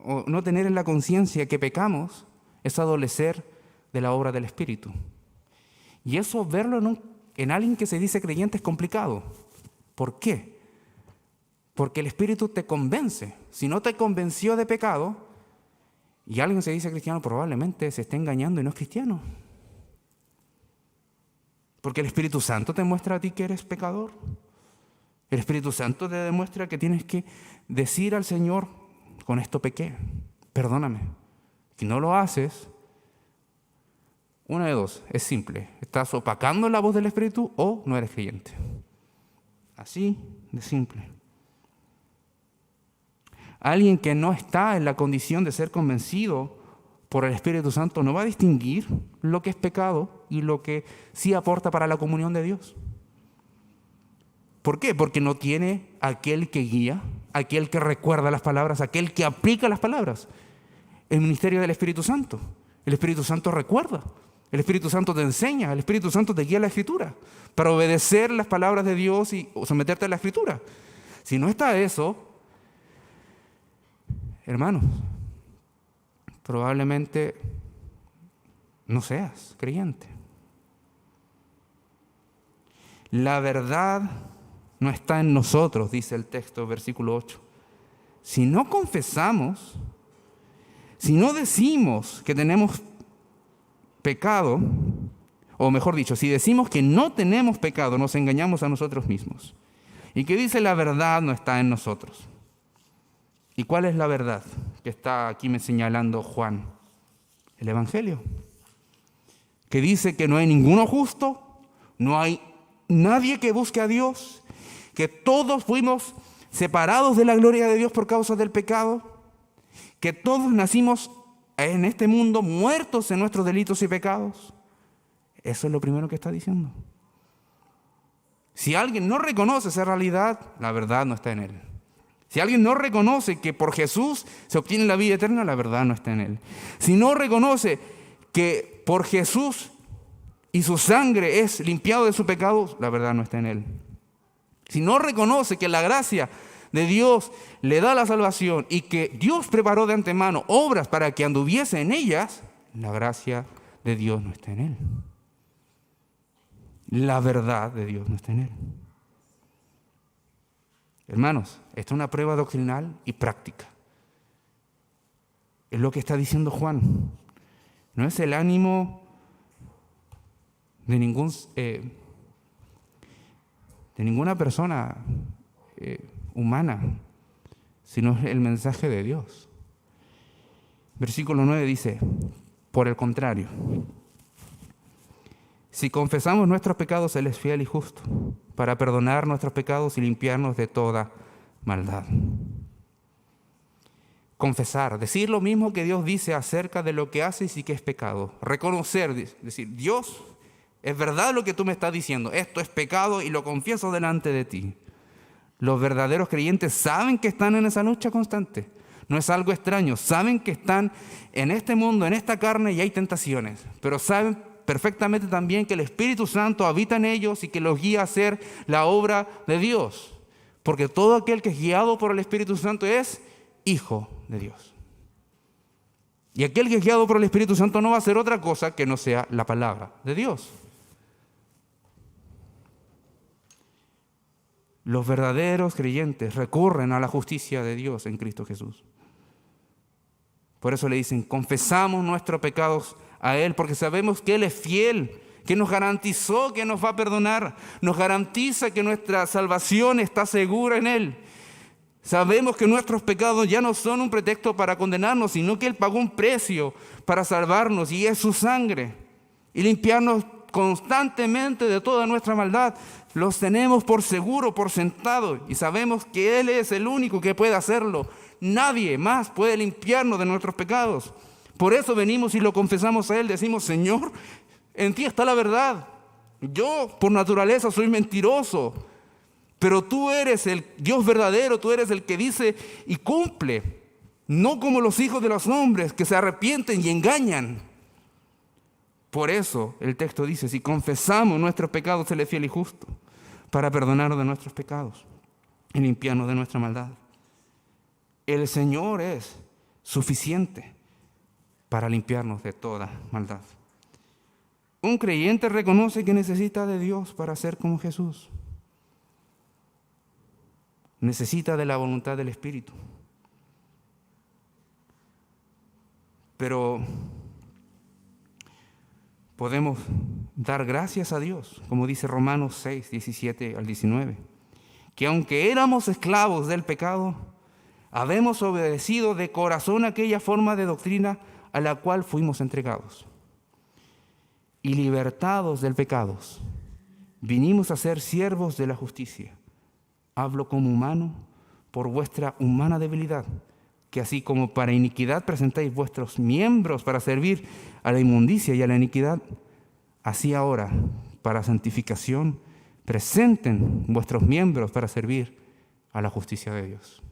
o no tener en la conciencia que pecamos, es adolecer de la obra del Espíritu. Y eso, verlo en alguien que se dice creyente, es complicado. ¿Por qué? Porque el Espíritu te convence. Si no te convenció de pecado, y alguien se dice cristiano, probablemente se esté engañando y no es cristiano. Porque el Espíritu Santo te muestra a ti que eres pecador. El Espíritu Santo te demuestra que tienes que decir al Señor, con esto pequé, perdóname. Si no lo haces, una de dos, es simple. Estás opacando la voz del Espíritu o no eres creyente. Así de simple. Alguien que no está en la condición de ser convencido por el Espíritu Santo no va a distinguir lo que es pecado y lo que sí aporta para la comunión de Dios. ¿Por qué? Porque no tiene aquel que guía, aquel que recuerda las palabras, aquel que aplica las palabras. El ministerio del Espíritu Santo. El Espíritu Santo recuerda. El Espíritu Santo te enseña. El Espíritu Santo te guía a la Escritura para obedecer las palabras de Dios y someterte a la Escritura. Si no está eso, hermanos, probablemente no seas creyente. La verdad no está en nosotros, dice el texto, versículo 8. Si no confesamos, si no decimos que tenemos pecado, o mejor dicho, si decimos que no tenemos pecado, nos engañamos a nosotros mismos. ¿Y qué dice la verdad no está en nosotros? ¿Y cuál es la verdad que está aquí me señalando Juan? El Evangelio. Que dice que no hay ninguno justo, no hay nadie que busque a Dios, que todos fuimos separados de la gloria de Dios por causa del pecado, que todos nacimos en este mundo muertos en nuestros delitos y pecados. Eso es lo primero que está diciendo. Si alguien no reconoce esa realidad, la verdad no está en él. Si alguien no reconoce que por Jesús se obtiene la vida eterna, la verdad no está en él. Si no reconoce que por Jesús y su sangre es limpiado de su pecado, la verdad no está en él. Si no reconoce que la gracia de Dios le da la salvación y que Dios preparó de antemano obras para que anduviese en ellas, la gracia de Dios no está en él. La verdad de Dios no está en él. Hermanos, esta es una prueba doctrinal y práctica. Es lo que está diciendo Juan. No es el ánimo de ninguna persona humana, sino el mensaje de Dios. Versículo 9 dice, por el contrario, si confesamos nuestros pecados, Él es fiel y justo para perdonar nuestros pecados y limpiarnos de toda maldad. Confesar, decir lo mismo que Dios dice acerca de lo que haces y que es pecado. Reconocer, decir, Dios, es verdad lo que tú me estás diciendo, esto es pecado y lo confieso delante de ti. Los verdaderos creyentes saben que están en esa lucha constante. No es algo extraño, saben que están en este mundo, en esta carne y hay tentaciones, pero saben perfectamente también que el Espíritu Santo habita en ellos y que los guía a hacer la obra de Dios. Porque todo aquel que es guiado por el Espíritu Santo es hijo de Dios. Y aquel que es guiado por el Espíritu Santo no va a hacer otra cosa que no sea la palabra de Dios. Los verdaderos creyentes recurren a la justicia de Dios en Cristo Jesús. Por eso le dicen, confesamos nuestros pecados a Él, porque sabemos que Él es fiel, que nos garantizó que nos va a perdonar, nos garantiza que nuestra salvación está segura en Él. Sabemos que nuestros pecados ya no son un pretexto para condenarnos, sino que Él pagó un precio para salvarnos y es su sangre. Y limpiarnos constantemente de toda nuestra maldad. Los tenemos por seguro, por sentado, y sabemos que Él es el único que puede hacerlo. Nadie más puede limpiarnos de nuestros pecados. Por eso venimos y lo confesamos a Él. Decimos, Señor, en ti está la verdad. Yo por naturaleza soy mentiroso, pero tú eres el Dios verdadero, tú eres el que dice y cumple. No como los hijos de los hombres que se arrepienten y engañan. Por eso el texto dice, si confesamos nuestros pecados, Él es fiel y justo para perdonarnos de nuestros pecados y limpiarnos de nuestra maldad. El Señor es suficiente para limpiarnos de toda maldad. Un creyente reconoce que necesita de Dios para ser como Jesús. necesita de la voluntad del Espíritu. Pero podemos dar gracias a Dios, como dice Romanos 6, 17 al 19, que aunque éramos esclavos del pecado, habemos obedecido de corazón aquella forma de doctrina a la cual fuimos entregados. Y libertados del pecado, vinimos a ser siervos de la justicia. Hablo como humano por vuestra humana debilidad, que así como para iniquidad presentáis vuestros miembros para servir a la inmundicia y a la iniquidad, así ahora, para santificación, presenten vuestros miembros para servir a la justicia de Dios.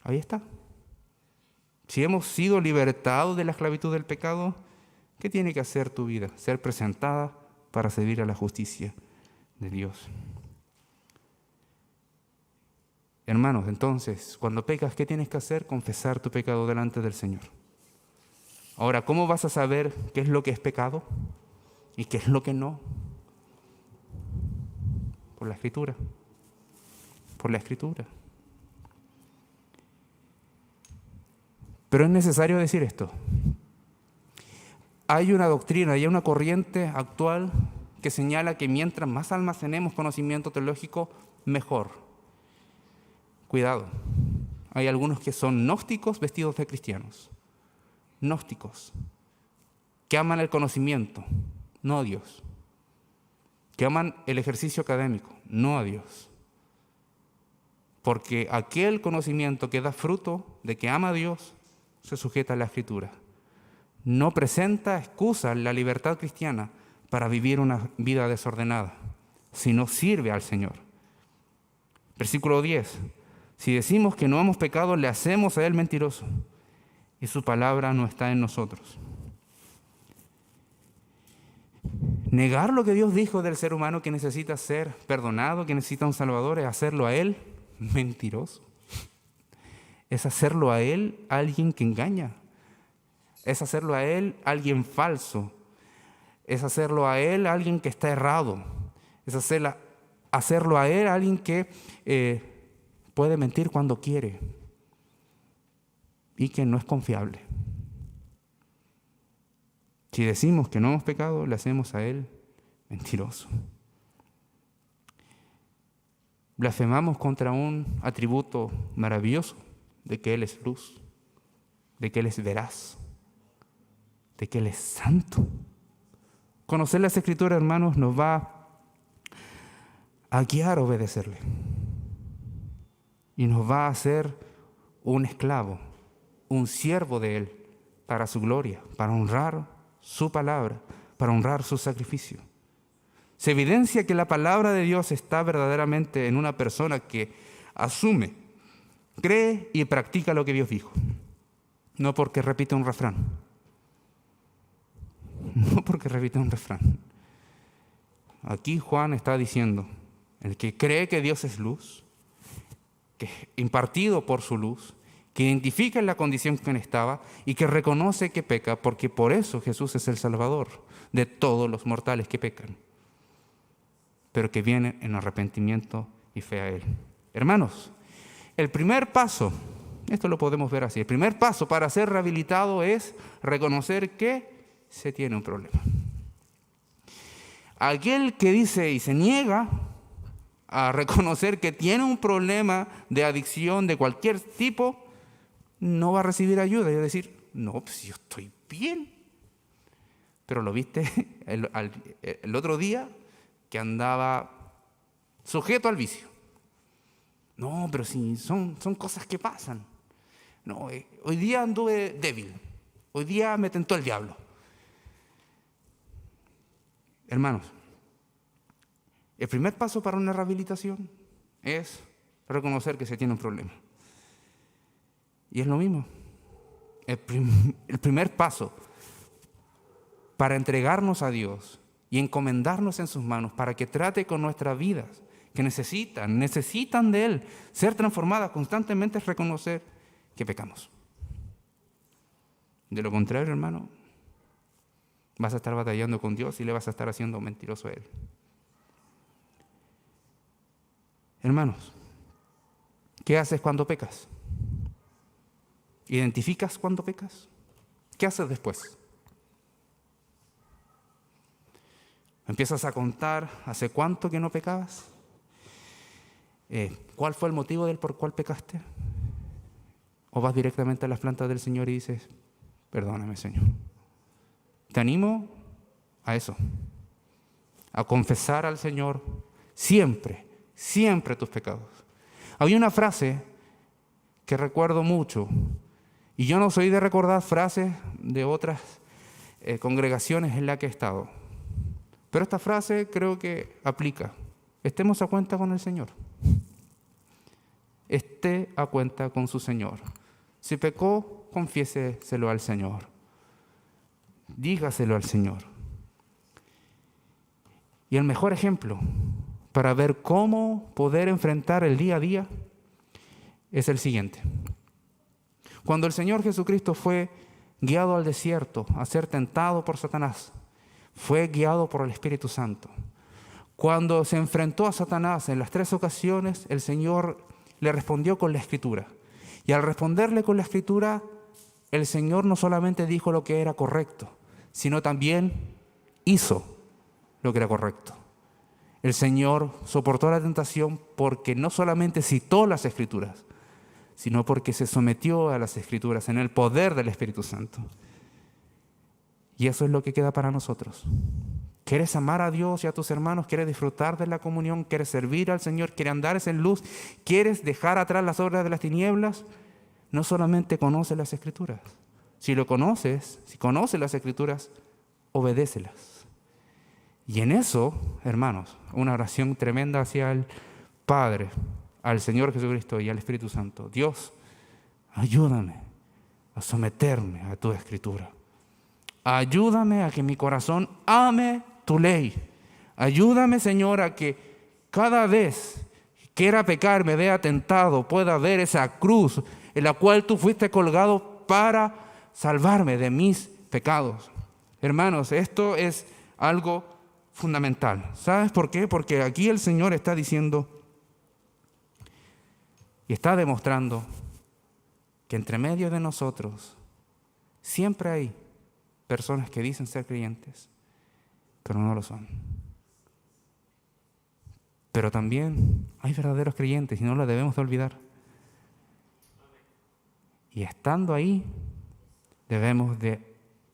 Ahí está. Si hemos sido libertados de la esclavitud del pecado, ¿qué tiene que hacer tu vida? Ser presentada para servir a la justicia de Dios. Hermanos, entonces, cuando pecas, ¿qué tienes que hacer? Confesar tu pecado delante del Señor. Ahora, ¿cómo vas a saber qué es lo que es pecado y qué es lo que no? Por la Escritura. Por la Escritura. Pero es necesario decir esto. Hay una doctrina, hay una corriente actual que señala que mientras más almacenemos conocimiento teológico, mejor. Cuidado, hay algunos que son gnósticos vestidos de cristianos. Gnósticos, que aman el conocimiento, no a Dios. Que aman el ejercicio académico, no a Dios. Porque aquel conocimiento que da fruto de que ama a Dios se sujeta a la Escritura. No presenta excusa en la libertad cristiana para vivir una vida desordenada, sino sirve al Señor. Versículo 10. Si decimos que no hemos pecado, le hacemos a Él mentiroso, y su palabra no está en nosotros. Negar lo que Dios dijo del ser humano que necesita ser perdonado, que necesita un Salvador, es hacerlo a Él mentiroso. Es hacerlo a Él alguien que engaña. Es hacerlo a Él alguien falso. Es hacerlo a Él alguien que está errado. Es hacerlo a Él alguien que puede mentir cuando quiere y que no es confiable. Si decimos que no hemos pecado, le hacemos a Él mentiroso. Blasfemamos contra un atributo maravilloso de que Él es luz, de que Él es veraz, de que Él es santo. Conocer las Escrituras, hermanos, nos va a guiar a obedecerle. Y nos va a hacer un esclavo, un siervo de Él, para su gloria, para honrar su palabra, para honrar su sacrificio. Se evidencia que la palabra de Dios está verdaderamente en una persona que asume, cree y practica lo que Dios dijo. No porque repite un refrán. No porque repite un refrán. Aquí Juan está diciendo, el que cree que Dios es luz, que es impartido por su luz, que identifica en la condición que estaba y que reconoce que peca, porque por eso Jesús es el Salvador de todos los mortales que pecan, pero que vienen en arrepentimiento y fe a Él. Hermanos, el primer paso, esto lo podemos ver así, el primer paso para ser rehabilitado es reconocer que se tiene un problema. Aquel que dice y se niega a reconocer que tiene un problema de adicción de cualquier tipo, no va a recibir ayuda. Y va a decir, no, pues yo estoy bien. Pero lo viste el otro día que andaba sujeto al vicio. No, pero sí, son cosas que pasan. No, hoy día anduve débil. Hoy día me tentó el diablo. Hermanos, el primer paso para una rehabilitación es reconocer que se tiene un problema. Y es lo mismo. El primer paso para entregarnos a Dios y encomendarnos en sus manos para que trate con nuestras vidas, que necesitan de Él ser transformadas constantemente, es reconocer que pecamos. De lo contrario, hermano, vas a estar batallando con Dios y le vas a estar haciendo mentiroso a Él. Hermanos, ¿Qué haces cuando pecas? ¿Identificas cuando pecas? ¿Qué haces después? ¿Empiezas a contar hace cuánto que no pecabas? ¿Cuál fue el motivo del por cual pecaste? ¿O vas directamente a las plantas del Señor y dices, perdóname, Señor? Te animo a eso, a confesar al Señor siempre, siempre tus pecados. Había una frase que recuerdo mucho, y yo no soy de recordar frases de otras congregaciones en las que he estado, pero esta frase creo que aplica. Estemos a cuenta con el Señor. Esté a cuenta con su Señor. Si pecó, confiéseselo al Señor. Dígaselo al Señor. Y el mejor ejemplo para ver cómo poder enfrentar el día a día es el siguiente. Cuando el Señor Jesucristo fue guiado al desierto a ser tentado por Satanás, fue guiado por el Espíritu Santo. Cuando se enfrentó a Satanás en las 3 ocasiones, el Señor le respondió con la Escritura. Y al responderle con la Escritura, el Señor no solamente dijo lo que era correcto, sino también hizo lo que era correcto. El Señor soportó la tentación porque no solamente citó las Escrituras, sino porque se sometió a las Escrituras en el poder del Espíritu Santo. Y eso es lo que queda para nosotros. ¿Quieres amar a Dios y a tus hermanos? ¿Quieres disfrutar de la comunión? ¿Quieres servir al Señor? ¿Quieres andar en luz? ¿Quieres dejar atrás las obras de las tinieblas? No solamente conoce las Escrituras. Si conoces las Escrituras, obedécelas. Y en eso, hermanos, una oración tremenda hacia el Padre, al Señor Jesucristo y al Espíritu Santo. Dios, ayúdame a someterme a tu Escritura. Ayúdame a que mi corazón ame tu ley. Ayúdame, Señor, a que cada vez que quiera pecar, me vea tentado, pueda ver esa cruz en la cual tú fuiste colgado para salvarme de mis pecados. Hermanos, esto es algo fundamental. ¿Sabes por qué? Porque aquí el Señor está diciendo y está demostrando que entre medio de nosotros siempre hay personas que dicen ser creyentes, pero no lo son. Pero también hay verdaderos creyentes y no lo debemos de olvidar. Y estando ahí, debemos de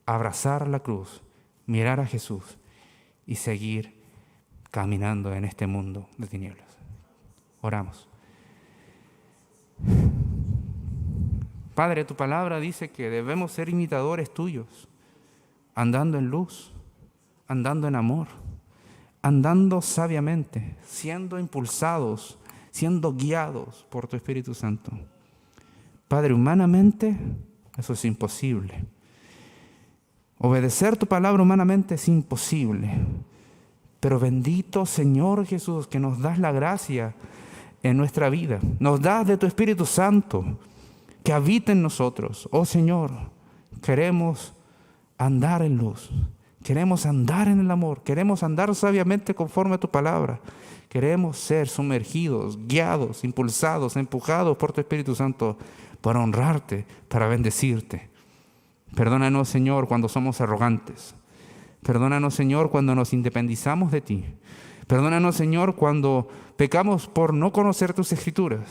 abrazar la cruz, mirar a Jesús y seguir caminando en este mundo de tinieblas. Oramos. Padre, tu palabra dice que debemos ser imitadores tuyos, andando en luz, andando en amor, andando sabiamente, siendo impulsados, siendo guiados por tu Espíritu Santo. Padre, humanamente eso es imposible. Obedecer tu palabra humanamente es imposible. Pero bendito Señor Jesús, que nos das la gracia en nuestra vida. Nos das de tu Espíritu Santo que habita en nosotros. Oh Señor, queremos andar en luz. Queremos andar en el amor. Queremos andar sabiamente conforme a tu palabra. Queremos ser sumergidos, guiados, impulsados, empujados por tu Espíritu Santo para honrarte, para bendecirte. Perdónanos, Señor, cuando somos arrogantes. Perdónanos, Señor, cuando nos independizamos de ti. Perdónanos, Señor, cuando pecamos por no conocer tus Escrituras.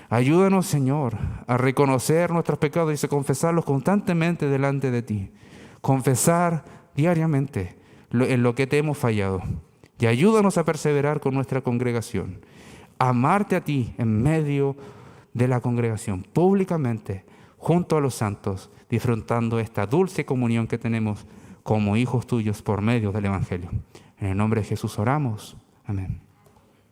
Ayúdanos, Señor, a reconocer nuestros pecados y a confesarlos constantemente delante de ti. Confesar diariamente en lo que te hemos fallado. Y ayúdanos a perseverar con nuestra congregación. Amarte a ti en medio de la congregación, públicamente, junto a los santos, disfrutando esta dulce comunión que tenemos como hijos tuyos por medio del Evangelio. En el nombre de Jesús oramos. Amén.